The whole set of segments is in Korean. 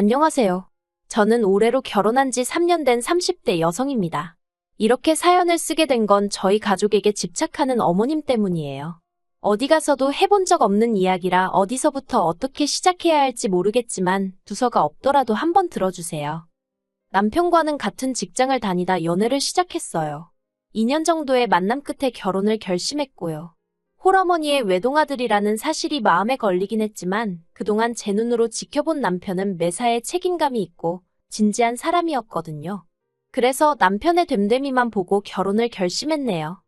안녕하세요. 저는 올해로 결혼한 지 3년 된 30대 여성입니다. 이렇게 사연을 쓰게 된 건 저희 가족에게 집착하는 어머님 때문이에요. 어디 가서도 해본 적 없는 이야기라 어디서부터 어떻게 시작해야 할지 모르겠지만 두서가 없더라도 한번 들어주세요. 남편과는 같은 직장을 다니다 연애를 시작했어요. 2년 정도의 만남 끝에 결혼을 결심했고요. 홀어머니의 외동아들이라는 사실이 마음에 걸리긴 했지만 그동안 제 눈으로 지켜본 남편은 매사에 책임감이 있고 진지한 사람이었거든요. 그래서 남편의 됨됨이만 보고 결혼을 결심했네요.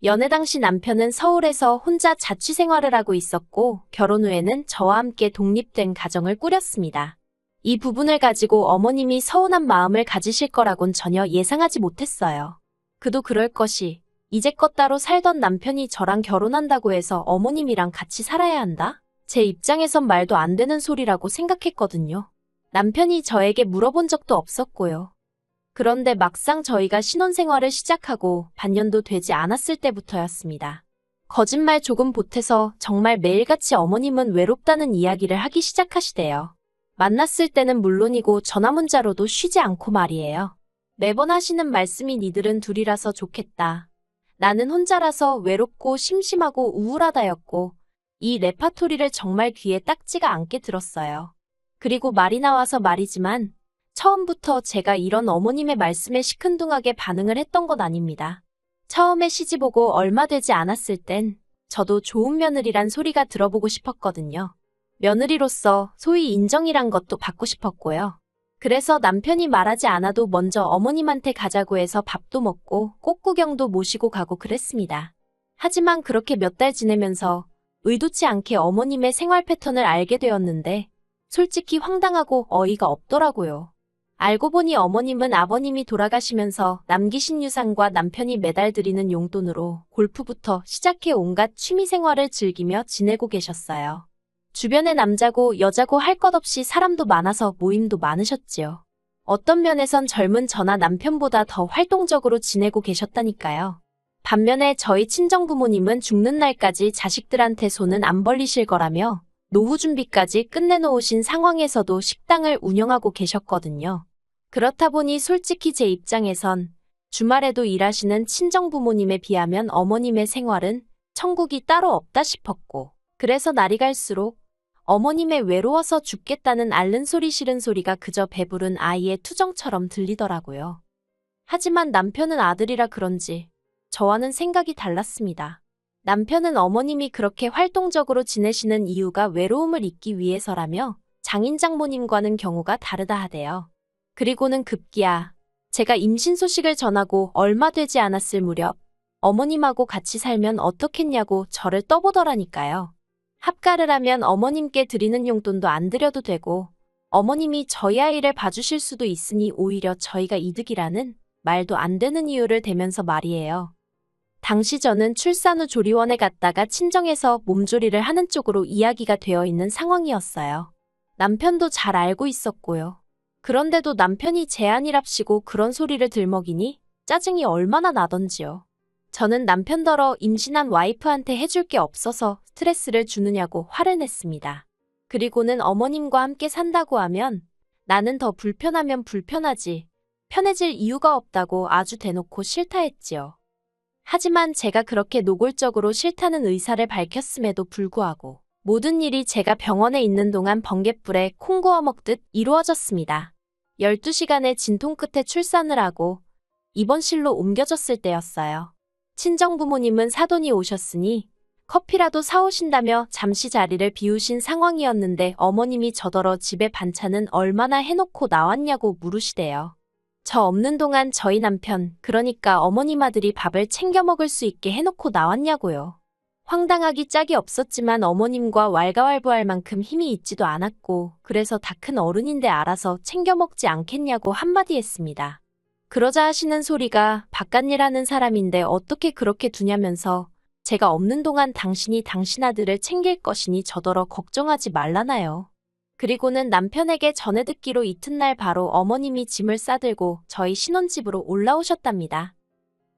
연애 당시 남편은 서울에서 혼자 자취생활을 하고 있었고 결혼 후에는 저와 함께 독립된 가정을 꾸렸습니다. 이 부분을 가지고 어머님이 서운한 마음을 가지실 거라곤 전혀 예상하지 못했어요. 그도 그럴 것이 이제껏 따로 살던 남편이 저랑 결혼한다고 해서 어머님이랑 같이 살아야 한다? 제 입장에선 말도 안 되는 소리라고 생각했거든요. 남편이 저에게 물어본 적도 없었고요. 그런데 막상 저희가 신혼생활을 시작하고 반년도 되지 않았을 때부터였습니다. 거짓말 조금 보태서 정말 매일같이 어머님은 외롭다는 이야기를 하기 시작하시대요. 만났을 때는 물론이고 전화 문자로도 쉬지 않고 말이에요. 매번 하시는 말씀이 니들은 둘이라서 좋겠다. 나는 혼자라서 외롭고 심심하고 우울하다였고 이 레파토리를 정말 귀에 딱지가 않게 들었어요. 그리고 말이 나와서 말이지만 처음부터 제가 이런 어머님의 말씀에 시큰둥하게 반응을 했던 건 아닙니다. 처음에 시집오고 얼마 되지 않았을 땐 저도 좋은 며느리란 소리가 들어보고 싶었거든요. 며느리로서 소위 인정이란 것도 받고 싶었고요. 그래서 남편이 말하지 않아도 먼저 어머님한테 가자고 해서 밥도 먹고 꽃구경도 모시고 가고 그랬습니다. 하지만 그렇게 몇 달 지내면서 의도치 않게 어머님의 생활 패턴을 알게 되었는데 솔직히 황당하고 어이가 없더라고요. 알고 보니 어머님은 아버님이 돌아가시면서 남기신 유산과 남편이 매달 드리는 용돈으로 골프부터 시작해 온갖 취미생활을 즐기며 지내고 계셨어요. 주변에 남자고 여자고 할 것 없이 사람도 많아서 모임도 많으셨지요. 어떤 면에선 젊은 저나 남편보다 더 활동적으로 지내고 계셨다니까요. 반면에 저희 친정부모님은 죽는 날까지 자식들한테 손은 안 벌리실 거라며 노후 준비까지 끝내놓으신 상황에서도 식당을 운영하고 계셨거든요. 그렇다 보니 솔직히 제 입장에선 주말에도 일하시는 친정부모님에 비하면 어머님의 생활은 천국이 따로 없다 싶었고 그래서 날이 갈수록 어머님의 외로워서 죽겠다는 앓는 소리 싫은 소리가 그저 배부른 아이의 투정처럼 들리더라고요. 하지만 남편은 아들이라 그런지 저와는 생각이 달랐습니다. 남편은 어머님이 그렇게 활동적으로 지내시는 이유가 외로움을 잊기 위해서라며 장인 장모님과는 경우가 다르다 하대요. 그리고는 급기야 제가 임신 소식을 전하고 얼마 되지 않았을 무렵 어머님하고 같이 살면 어떻겠냐고 저를 떠보더라니까요. 합가를 하면 어머님께 드리는 용돈도 안 드려도 되고 어머님이 저희 아이를 봐주실 수도 있으니 오히려 저희가 이득이라는 말도 안 되는 이유를 대면서 말이에요. 당시 저는 출산 후 조리원에 갔다가 친정에서 몸조리를 하는 쪽으로 이야기가 되어 있는 상황이었어요. 남편도 잘 알고 있었고요. 그런데도 남편이 제안이랍시고 그런 소리를 들먹이니 짜증이 얼마나 나던지요. 저는 남편더러 임신한 와이프한테 해줄 게 없어서 스트레스를 주느냐고 화를 냈습니다. 그리고는 어머님과 함께 산다고 하면 나는 더 불편하면 불편하지 편해질 이유가 없다고 아주 대놓고 싫다 했지요. 하지만 제가 그렇게 노골적으로 싫다는 의사를 밝혔음에도 불구하고 모든 일이 제가 병원에 있는 동안 번갯불에 콩 구워 먹듯 이루어졌습니다. 12시간의 진통 끝에 출산을 하고 입원실로 옮겨졌을 때였어요. 친정부모님은 사돈이 오셨으니 커피라도 사오신다며 잠시 자리를 비우신 상황이었는데 어머님이 저더러 집에 반찬은 얼마나 해놓고 나왔냐고 물으시대요. 저 없는 동안 저희 남편, 그러니까 어머님 아들이 밥을 챙겨 먹을 수 있게 해놓고 나왔냐고요. 황당하기 짝이 없었지만 어머님과 왈가왈부할 만큼 힘이 있지도 않았고 그래서 다 큰 어른인데 알아서 챙겨 먹지 않겠냐고 한마디 했습니다. 그러자 하시는 소리가 바깥일 하는 사람인데 어떻게 그렇게 두냐면서 제가 없는 동안 당신이 당신 아들을 챙길 것이니 저더러 걱정하지 말라나요. 그리고는 남편에게 전해 듣기로 이튿날 바로 어머님이 짐을 싸들고 저희 신혼집으로 올라오셨답니다.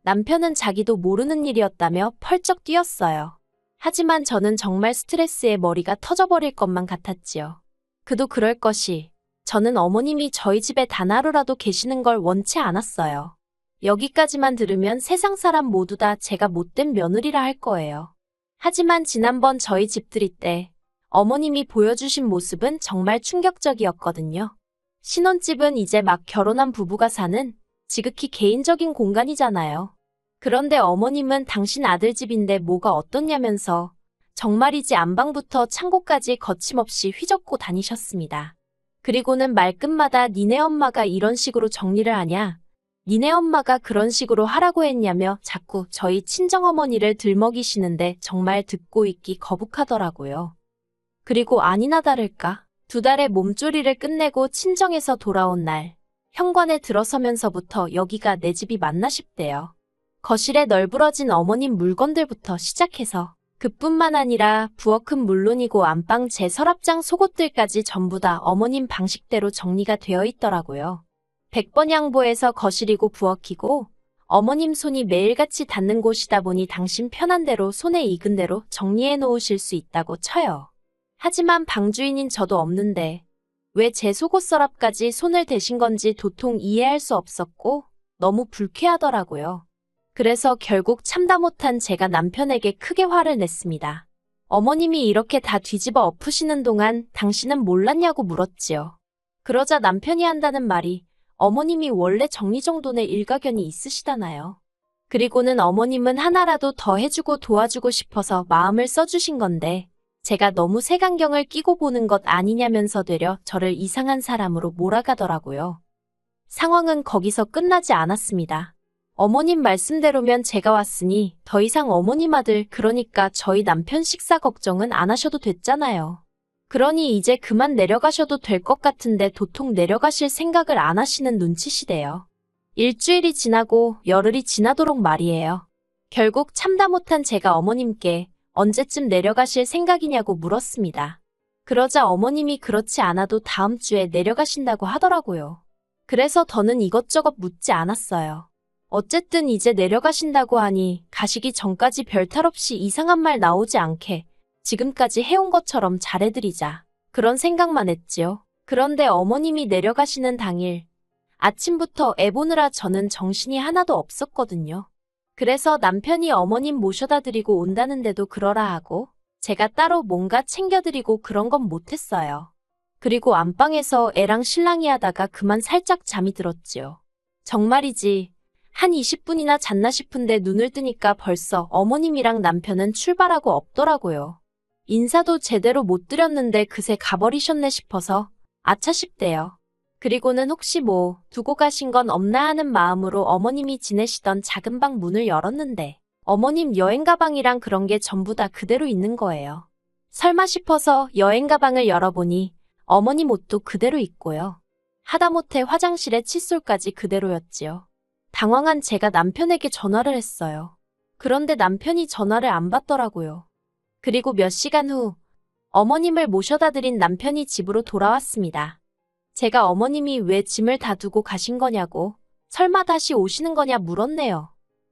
남편은 자기도 모르는 일이었다며 펄쩍 뛰었어요. 하지만 저는 정말 스트레스에 머리가 터져버릴 것만 같았지요. 그도 그럴 것이 저는 어머님이 저희 집에 단 하루라도 계시는 걸 원치 않았어요. 여기까지만 들으면 세상 사람 모두 다 제가 못된 며느리라 할 거예요. 하지만 지난번 저희 집들이 때 어머님이 보여주신 모습은 정말 충격적이었거든요. 신혼집은 이제 막 결혼한 부부가 사는 지극히 개인적인 공간이잖아요. 그런데 어머님은 당신 아들 집인데 뭐가 어떻냐면서 정말이지 안방부터 창고까지 거침없이 휘젓고 다니셨습니다. 그리고는 말끝마다 니네 엄마가 이런 식으로 정리를 하냐? 니네 엄마가 그런 식으로 하라고 했냐며 자꾸 저희 친정어머니를 들먹이시는데 정말 듣고 있기 거북하더라고요. 그리고 아니나 다를까 2달의 몸조리를 끝내고 친정에서 돌아온 날 현관에 들어서면서부터 여기가 내 집이 맞나 싶대요. 거실에 널브러진 어머님 물건들부터 시작해서 그뿐만 아니라 부엌은 물론이고 안방 제 서랍장 속옷들까지 전부 다 어머님 방식대로 정리가 되어 있더라고요. 100번 양보해서 거실이고 부엌이고 어머님 손이 매일같이 닿는 곳이다 보니 당신 편한 대로 손에 익은 대로 정리해 놓으실 수 있다고 쳐요. 하지만 방주인인 저도 없는데 왜 제 속옷 서랍까지 손을 대신 건지 도통 이해할 수 없었고 너무 불쾌하더라고요. 그래서 결국 참다 못한 제가 남편에게 크게 화를 냈습니다. 어머님이 이렇게 다 뒤집어 엎으시는 동안 당신은 몰랐냐고 물었지요. 그러자 남편이 한다는 말이 어머님이 원래 정리정돈에 일가견이 있으시다나요. 그리고는 어머님은 하나라도 더 해주고 도와주고 싶어서 마음을 써주신 건데 제가 너무 색안경을 끼고 보는 것 아니냐면서 되려 저를 이상한 사람으로 몰아가더라고요. 상황은 거기서 끝나지 않았습니다. 어머님 말씀대로면 제가 왔으니 더 이상 어머님 아들 그러니까 저희 남편 식사 걱정은 안 하셔도 됐잖아요. 그러니 이제 그만 내려가셔도 될 것 같은데 도통 내려가실 생각을 안 하시는 눈치시대요. 일주일이 지나고 열흘이 지나도록 말이에요. 결국 참다 못한 제가 어머님께 언제쯤 내려가실 생각이냐고 물었습니다. 그러자 어머님이 그렇지 않아도 다음 주에 내려가신다고 하더라고요. 그래서 더는 이것저것 묻지 않았어요. 어쨌든 이제 내려가신다고 하니 가시기 전까지 별탈 없이 이상한 말 나오지 않게 지금까지 해온 것처럼 잘해드리자. 그런 생각만 했지요. 그런데 어머님이 내려가시는 당일 아침부터 애 보느라 저는 정신이 하나도 없었거든요. 그래서 남편이 어머님 모셔다 드리고 온다는데도 그러라 하고 제가 따로 뭔가 챙겨드리고 그런 건 못했어요. 그리고 안방에서 애랑 신랑이 하다가 그만 살짝 잠이 들었지요. 정말이지 한 20분이나 잤나 싶은데 눈을 뜨니까 벌써 어머님이랑 남편은 출발하고 없더라고요. 인사도 제대로 못 드렸는데 그새 가버리셨네 싶어서 아차 싶대요. 그리고는 혹시 뭐 두고 가신 건 없나 하는 마음으로 어머님이 지내시던 작은 방 문을 열었는데 어머님 여행 가방이랑 그런 게 전부 다 그대로 있는 거예요. 설마 싶어서 여행 가방을 열어보니 어머님 옷도 그대로 있고요. 하다못해 화장실에 칫솔까지 그대로였지요. 당황한 제가 남편에게 전화를 했어요. 그런데 남편이 전화를 안 받더라고요. 그리고 몇 시간 후 어머님을 모셔다 드린 남편이 집으로 돌아왔습니다. 제가 어머님이 왜 짐을 다 두고 가신 거냐고 설마 다시 오시는 거냐 물었네요.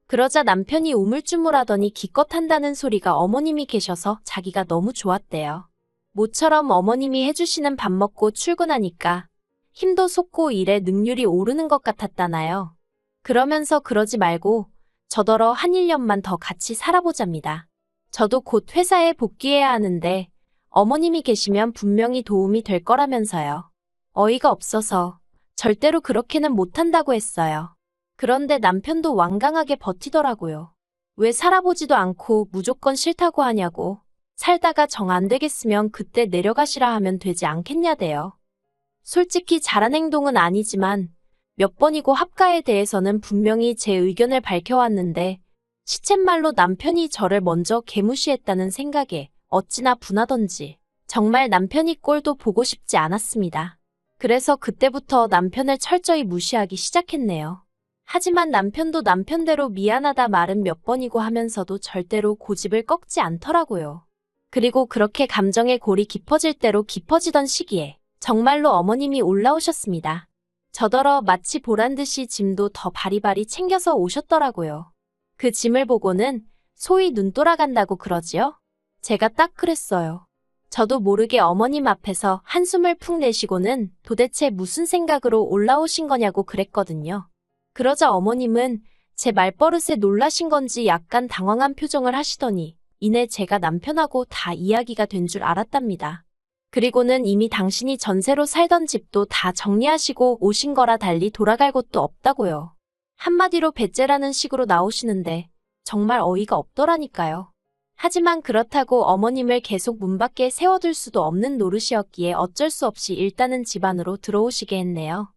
그러자 남편이 우물쭈물하더니 기껏 한다는 소리가 어머님이 계셔서 자기가 너무 좋았대요. 모처럼 어머님이 해주시는 밥 먹고 출근하니까 힘도 솟고 일에 능률이 오르는 것 같았다나요. 그러면서 그러지 말고 저더러 한 1년만 더 같이 살아보잡니다. 저도 곧 회사에 복귀해야 하는데 어머님이 계시면 분명히 도움이 될 거라면서요. 어이가 없어서 절대로 그렇게는 못한다고 했어요. 그런데 남편도 완강하게 버티더라고요. 왜 살아보지도 않고 무조건 싫다고 하냐고. 살다가 정 안 되겠으면 그때 내려가시라 하면 되지 않겠냐대요. 솔직히 잘한 행동은 아니지만 몇 번이고 합가에 대해서는 분명히 제 의견을 밝혀왔는데 시쳇말로 남편이 저를 먼저 개무시했다는 생각에 어찌나 분하던지 정말 남편이 꼴도 보고 싶지 않았습니다. 그래서 그때부터 남편을 철저히 무시하기 시작했네요. 하지만 남편도 남편대로 미안하다 말은 몇 번이고 하면서도 절대로 고집을 꺾지 않더라고요. 그리고 그렇게 감정의 골이 깊어질 대로 깊어지던 시기에 정말로 어머님이 올라오셨습니다. 저더러 마치 보란듯이 짐도 더 바리바리 챙겨서 오셨더라고요. 그 짐을 보고는 소위 눈 돌아간다고 그러지요? 제가 딱 그랬어요. 저도 모르게 어머님 앞에서 한숨을 푹 내쉬고는 도대체 무슨 생각으로 올라오신 거냐고 그랬거든요. 그러자 어머님은 제 말버릇에 놀라신 건지 약간 당황한 표정을 하시더니 이내 제가 남편하고 다 이야기가 된 줄 알았답니다. 그리고는 이미 당신이 전세로 살던 집도 다 정리하시고 오신 거라 달리 돌아갈 곳도 없다고요. 한마디로 배째라는 식으로 나오시는데 정말 어이가 없더라니까요. 하지만 그렇다고 어머님을 계속 문 밖에 세워둘 수도 없는 노릇이었기에 어쩔 수 없이 일단은 집 안으로 들어오시게 했네요.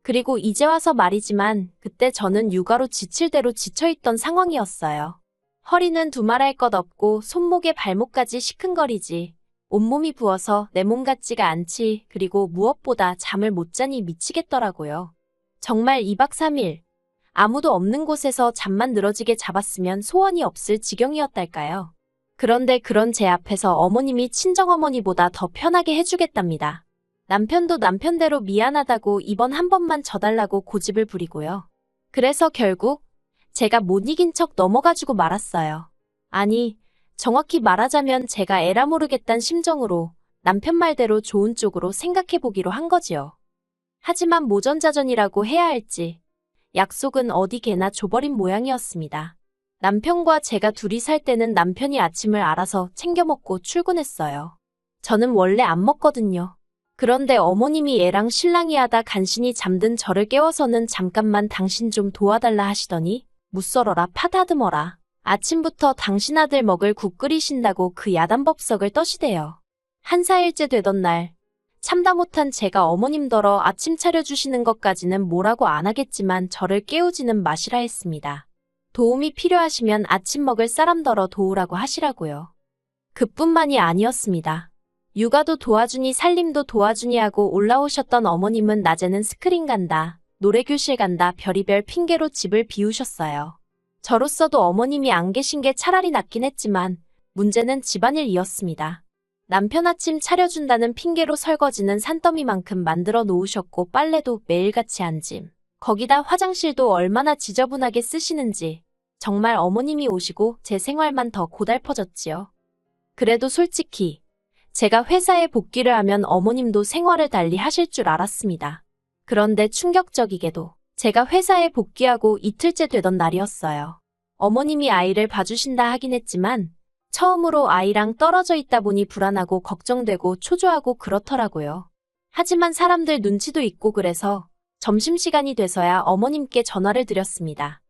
그리고 이제 와서 말이지만 그때 저는 육아로 지칠 대로 지쳐있던 상황이었어요. 허리는 두말할 것 없고 손목에 발목까지 시큰거리지. 온몸이 부어서 내 몸 같지가 않지. 그리고 무엇보다 잠을 못 자니 미치겠더라고요. 정말 2박 3일 아무도 없는 곳에서 잠만 늘어지게 잡았으면 소원이 없을 지경이었달까요. 그런데 그런 제 앞에서 어머님이 친정어머니보다 더 편하게 해주겠답니다. 남편도 남편대로 미안하다고 이번 한 번만 져달라고 고집을 부리고요. 그래서 결국 제가 못 이긴 척 넘어가지고 말았어요. 아니, 정확히 말하자면 제가 에라 모르겠단 심정으로 남편 말대로 좋은 쪽으로 생각해보기로 한 거지요. 하지만 모전자전이라고 해야 할지 약속은 어디 개나 줘버린 모양이었습니다. 남편과 제가 둘이 살 때는 남편이 아침을 알아서 챙겨 먹고 출근했어요. 저는 원래 안 먹거든요. 그런데 어머님이 애랑 신랑이 하다 간신히 잠든 저를 깨워서는 잠깐만 당신 좀 도와달라 하시더니 무썰어라 파다듬어라. 아침부터 당신 아들 먹을 국 끓이신다고 그 야단법석을 떠시대요. 한 4일째 되던 날 참다 못한 제가 어머님더러 아침 차려주시는 것까지는 뭐라고 안 하겠지만 저를 깨우지는 마시라 했습니다. 도움이 필요하시면 아침 먹을 사람더러 도우라고 하시라고요. 그뿐만이 아니었습니다. 육아도 도와주니 살림도 도와주니 하고 올라오셨던 어머님은 낮에는 스크린 간다, 노래교실 간다 별의별 핑계로 집을 비우셨어요. 저로서도 어머님이 안 계신 게 차라리 낫긴 했지만 문제는 집안일이었습니다. 남편 아침 차려준다는 핑계로 설거지는 산더미만큼 만들어 놓으셨고 빨래도 매일같이 한 짐. 거기다 화장실도 얼마나 지저분하게 쓰시는지 정말 어머님이 오시고 제 생활만 더 고달퍼졌지요. 그래도 솔직히 제가 회사에 복귀를 하면 어머님도 생활을 달리 하실 줄 알았습니다. 그런데 충격적이게도 제가 회사에 복귀하고 이틀째 되던 날이었어요. 어머님이 아이를 봐주신다 하긴 했지만 처음으로 아이랑 떨어져 있다 보니 불안하고 걱정되고 초조하고 그렇더라고요. 하지만 사람들 눈치도 있고 그래서 점심시간이 돼서야 어머님께 전화를 드렸습니다.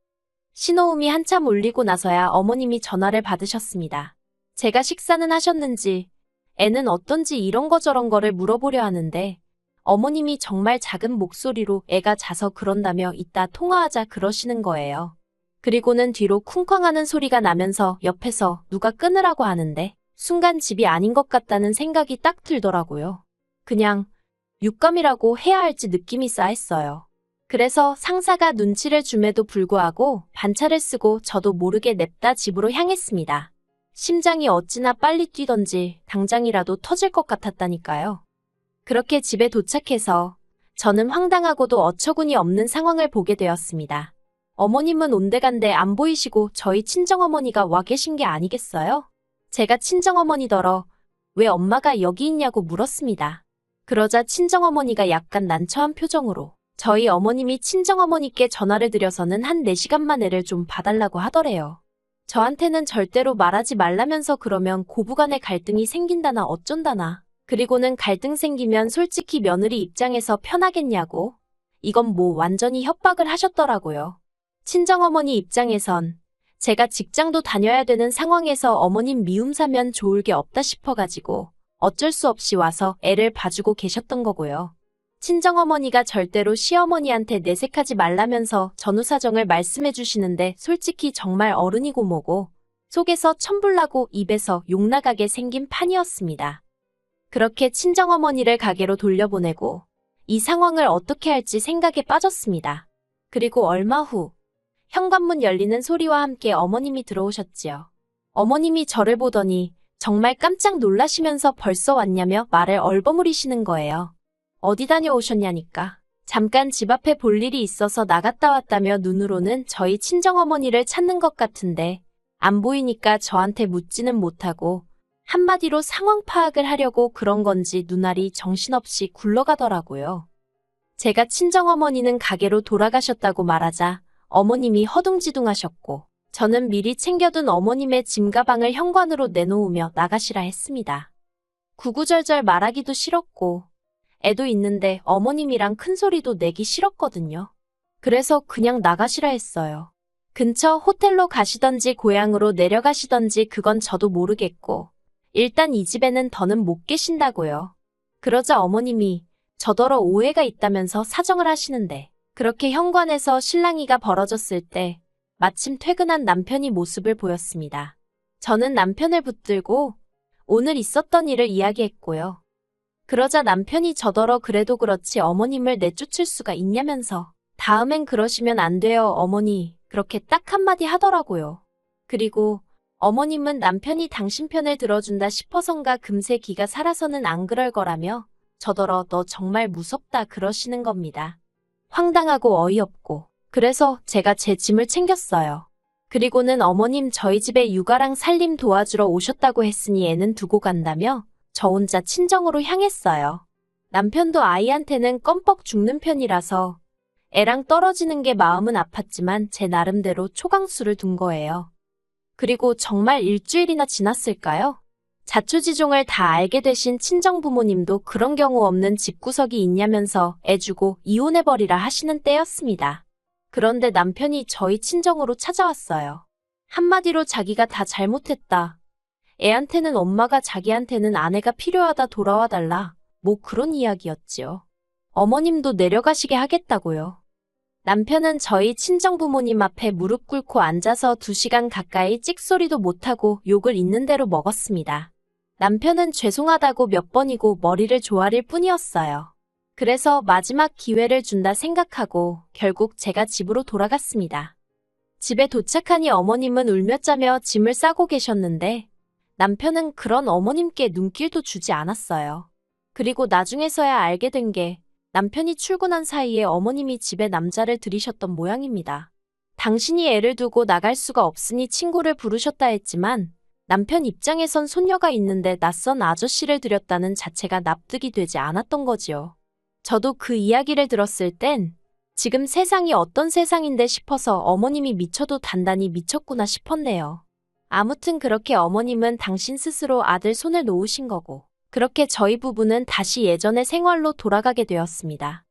신호음이 한참 울리고 나서야 어머님이 전화를 받으셨습니다. 제가 식사는 하셨는지, 애는 어떤지 이런 거 저런 거를 물어보려 하는데 어머님이 정말 작은 목소리로 애가 자서 그런다며 이따 통화하자 그러시는 거예요. 그리고는 뒤로 쿵쾅하는 소리가 나면서 옆에서 누가 끊으라고 하는데 순간 집이 아닌 것 같다는 생각이 딱 들더라고요. 그냥 육감이라고 해야 할지 느낌이 싸했어요. 그래서 상사가 눈치를 줌에도 불구하고 반차를 쓰고 저도 모르게 냅다 집으로 향했습니다. 심장이 어찌나 빨리 뛰던지 당장이라도 터질 것 같았다니까요. 그렇게 집에 도착해서 저는 황당하고도 어처구니 없는 상황을 보게 되었습니다. 어머님은 온데간데 안 보이시고 저희 친정어머니가 와 계신 게 아니겠어요? 제가 친정어머니더러 왜 엄마가 여기 있냐고 물었습니다. 그러자 친정어머니가 약간 난처한 표정으로 저희 어머님이 친정어머니께 전화를 드려서는 한 4시간만 애를 좀 봐달라고 하더래요. 저한테는 절대로 말하지 말라면서 그러면 고부간의 갈등이 생긴다나 어쩐다나. 그리고는 갈등 생기면 솔직히 며느리 입장에서 편하겠냐고. 이건 뭐 완전히 협박을 하셨더라고요. 친정어머니 입장에선 제가 직장도 다녀야 되는 상황에서 어머님 미움 사면 좋을 게 없다 싶어가지고 어쩔 수 없이 와서 애를 봐주고 계셨던 거고요. 친정어머니가 절대로 시어머니한테 내색하지 말라면서 전후 사정을 말씀해 주시는데 솔직히 정말 어른이고 뭐고 속에서 천불나고 입에서 욕 나가게 생긴 판이었습니다. 그렇게 친정어머니를 가게로 돌려보내고 이 상황을 어떻게 할지 생각에 빠졌습니다. 그리고 얼마 후 현관문 열리는 소리와 함께 어머님이 들어오셨지요. 어머님이 저를 보더니 정말 깜짝 놀라시면서 벌써 왔냐며 말을 얼버무리시는 거예요. 어디 다녀오셨냐니까. 잠깐 집 앞에 볼 일이 있어서 나갔다 왔다며 눈으로는 저희 친정어머니를 찾는 것 같은데 안 보이니까 저한테 묻지는 못하고 한마디로 상황 파악을 하려고 그런 건지 눈알이 정신없이 굴러가더라고요. 제가 친정어머니는 가게로 돌아가셨다고 말하자 어머님이 허둥지둥하셨고 저는 미리 챙겨둔 어머님의 짐 가방을 현관으로 내놓으며 나가시라 했습니다. 구구절절 말하기도 싫었고 애도 있는데 어머님이랑 큰 소리도 내기 싫었거든요. 그래서 그냥 나가시라 했어요. 근처 호텔로 가시던지 고향으로 내려가시던지 그건 저도 모르겠고 일단 이 집에는 더는 못 계신다고요. 그러자 어머님이 저더러 오해가 있다면서 사정을 하시는데 그렇게 현관에서 실랑이가 벌어졌을 때 마침 퇴근한 남편이 모습을 보였습니다. 저는 남편을 붙들고 오늘 있었던 일을 이야기했고요. 그러자 남편이 저더러 그래도 그렇지 어머님을 내쫓을 수가 있냐면서 다음엔 그러시면 안 돼요 어머니 그렇게 딱 한마디 하더라고요. 그리고 어머님은 남편이 당신 편을 들어준다 싶어선가 금세 기가 살아서는 안 그럴 거라며 저더러 너 정말 무섭다 그러시는 겁니다. 황당하고 어이없고 그래서 제가 제 짐을 챙겼어요. 그리고는 어머님 저희 집에 육아랑 살림 도와주러 오셨다고 했으니 애는 두고 간다며 저 혼자 친정으로 향했어요. 남편도 아이한테는 껌뻑 죽는 편이라서 애랑 떨어지는 게 마음은 아팠지만 제 나름대로 초강수를 둔 거예요. 그리고 정말 일주일이나 지났을까요? 자초지종을 다 알게 되신 친정부모님도 그런 경우 없는 집구석이 있냐면서 애 주고 이혼해버리라 하시는 때였습니다. 그런데 남편이 저희 친정으로 찾아왔어요. 한마디로 자기가 다 잘못했다. 애한테는 엄마가 자기한테는 아내가 필요하다 돌아와 달라. 뭐 그런 이야기였지요. 어머님도 내려가시게 하겠다고요. 남편은 저희 친정부모님 앞에 무릎 꿇고 앉아서 2시간 가까이 찍소리도 못하고 욕을 있는 대로 먹었습니다. 남편은 죄송하다고 몇 번이고 머리를 조아릴 뿐이었어요. 그래서 마지막 기회를 준다 생각하고 결국 제가 집으로 돌아갔습니다. 집에 도착하니 어머님은 울며 짜며 짐을 싸고 계셨는데 남편은 그런 어머님께 눈길도 주지 않았어요. 그리고 나중에서야 알게 된 게 남편이 출근한 사이에 어머님이 집에 남자를 들이셨던 모양입니다. 당신이 애를 두고 나갈 수가 없으니 친구를 부르셨다 했지만 남편 입장에선 손녀가 있는데 낯선 아저씨를 들였다는 자체가 납득이 되지 않았던 거지요. 저도 그 이야기를 들었을 땐 지금 세상이 어떤 세상인데 싶어서 어머님이 미쳐도 단단히 미쳤구나 싶었네요. 아무튼 그렇게 어머님은 당신 스스로 아들 손을 놓으신 거고 그렇게 저희 부부는 다시 예전의 생활로 돌아가게 되었습니다.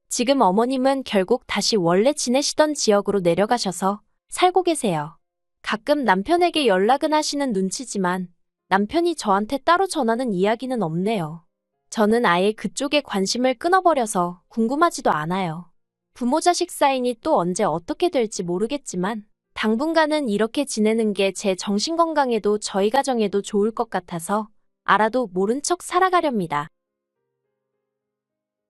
지금 어머님은 결국 다시 원래 지내시던 지역으로 내려가셔서 살고 계세요. 가끔 남편에게 연락은 하시는 눈치지만 남편이 저한테 따로 전하는 이야기는 없네요. 저는 아예 그쪽에 관심을 끊어버려서 궁금하지도 않아요. 부모 자식 사이니 또 언제 어떻게 될지 모르겠지만 당분간은 이렇게 지내는 게 제 정신건강에도 저희 가정에도 좋을 것 같아서 알아도 모른 척 살아가렵니다.